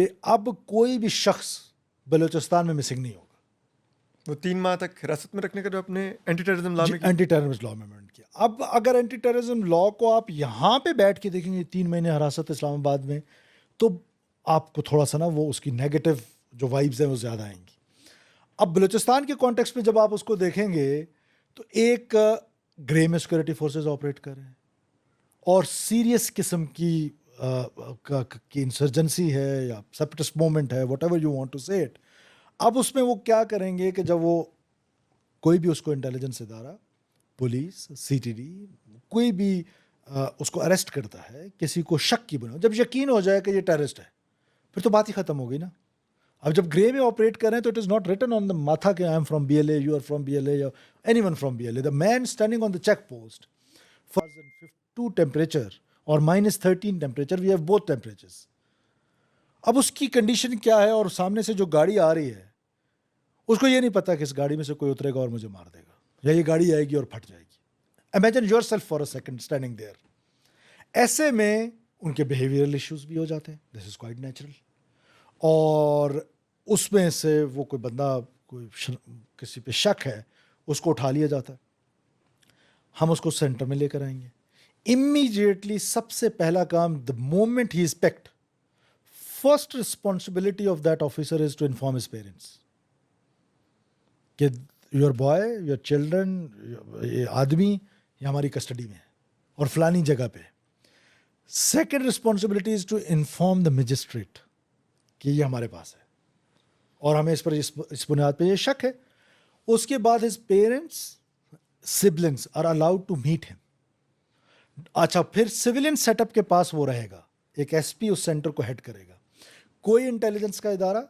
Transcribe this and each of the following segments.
کہ اب کوئی بھی شخص بلوچستان میں مسنگ نہیں ہوگا. وہ 3 ماہ تک حراست میں رکھنے کا جو اپنے اینٹی ٹیررزم لا میں اینٹی ٹیررزم لا میں امینڈمنٹ کیا. اب اگر اینٹی ٹیررزم لا کو آپ یہاں پہ بیٹھ کے دیکھیں گے 3 مہینے حراست اسلام آباد میں, تو آپ کو تھوڑا سا نا وہ اس کی نیگیٹو جو وائبز ہیں وہ زیادہ آئیں گی. اب بلوچستان کے کانٹیکسٹ میں جب آپ اس کو دیکھیں گے تو ایک گرے میں سیکورٹی فورسز آپریٹ کر رہے ہیں اور سیریس قسم کی انسرجنسی ہے یا سیپریٹسٹ موومنٹ ہے, whatever you want to say it. اب اس میں وہ کیا کریں گے کہ جب وہ کوئی بھی اس کو انٹیلیجنس ادارہ, پولیس, سی ٹی ڈی, کوئی بھی اس کو اریسٹ کرتا ہے کسی کو شک کی بنا, جب یقین ہو جائے کہ یہ ٹیررسٹ ہے پھر تو بات ہی ختم ہو گئی نا. اب جب گرے میں آپریٹ کر رہے ہیں تو it is not written on the ماتھا کہ I am from B L A, you are from B L A, یا any one from B L A. The man standing on the check post 2 temperature اور -13 temperature, we have both temperatures. اب اس کی condition کیا ہے, اور سامنے سے جو گاڑی آ رہی ہے اس کو یہ نہیں پتا کہ اس گاڑی میں سے کوئی اترے گا اور مجھے مار دے گا, یا یہ گاڑی آئے گی اور پھٹ جائے گی. Imagine yourself for a second standing there. ایسے میں ان کے بیہیویئرل ایشوز بھی ہو جاتے ہیں, دس از کوائٹ نیچرل. اور اس میں سے وہ کوئی بندہ کوئی کسی پہ شک ہے اس کو اٹھا لیا جاتا ہے, ہم اس کو سینٹر میں لے کر آئیں گے. امیڈیٹلی سب سے پہلا کام, the moment he is picked, first responsibility of that officer is to inform his parents کہ یور بوائے, یور چلڈرن, یہ آدمی یہ ہماری کسٹڈی میں ہے اور فلانی جگہ پہ. Second responsibility is to inform the magistrate کہ یہ ہمارے پاس ہے اور ہمیں اس پر اس بنیاد پہ یہ شک ہے. اس کے بعد his parents, siblings are allowed to meet him. اچھا, پھر سویلین سیٹ اپ کے پاس وہ رہے گا, ایک ایس پی اس سینٹر کو ہیڈ کرے گا. کوئی انٹیلیجنس کا ادارہ,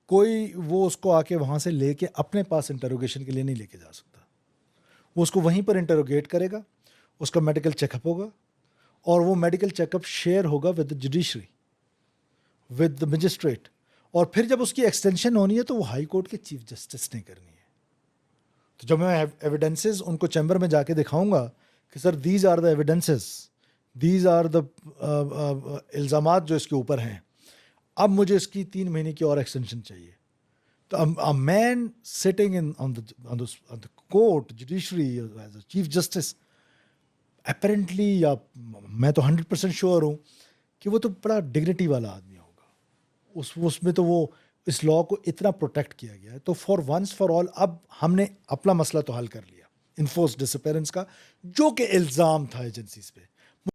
کوئی وہ اس کو آ کے وہاں سے لے کے اپنے پاس انٹروگیشن کے لیے نہیں لے کے جا سکتا. وہ اس کو وہیں پر انٹروگیٹ کرے گا, اس کا میڈیکل چیک اپ ہوگا, اور وہ میڈیکل چیک اپ شیئر ہوگا with the judiciary, with the magistrate. اور پھر جب اس کی ایکسٹینشن ہونی ہے تو وہ ہائی کورٹ کے چیف جسٹس نے کرنی ہے. تو جب میں ایویڈنسز ان کو چیمبر میں جا کے دکھاؤں گا کہ sir these are the evidences, these are the الزامات جو اس کے اوپر ہیں, اب مجھے اس کی 3 مہینے کی اور ایکسٹینشن چاہیے. تو a man sitting on the court, judiciary as a chief justice, apparently, یا میں تو 100% شیور ہوں کہ وہ تو بڑا ڈگنیٹی والا آدمی ہوگا. اس میں تو وہ اس لاء کو اتنا پروٹیکٹ کیا گیا ہے. تو فار ونس فار آل اب ہم نے اپنا مسئلہ تو حل کر لیا انفورس ڈس اپیرنس کا, جو کہ الزام تھا ایجنسیز پہ.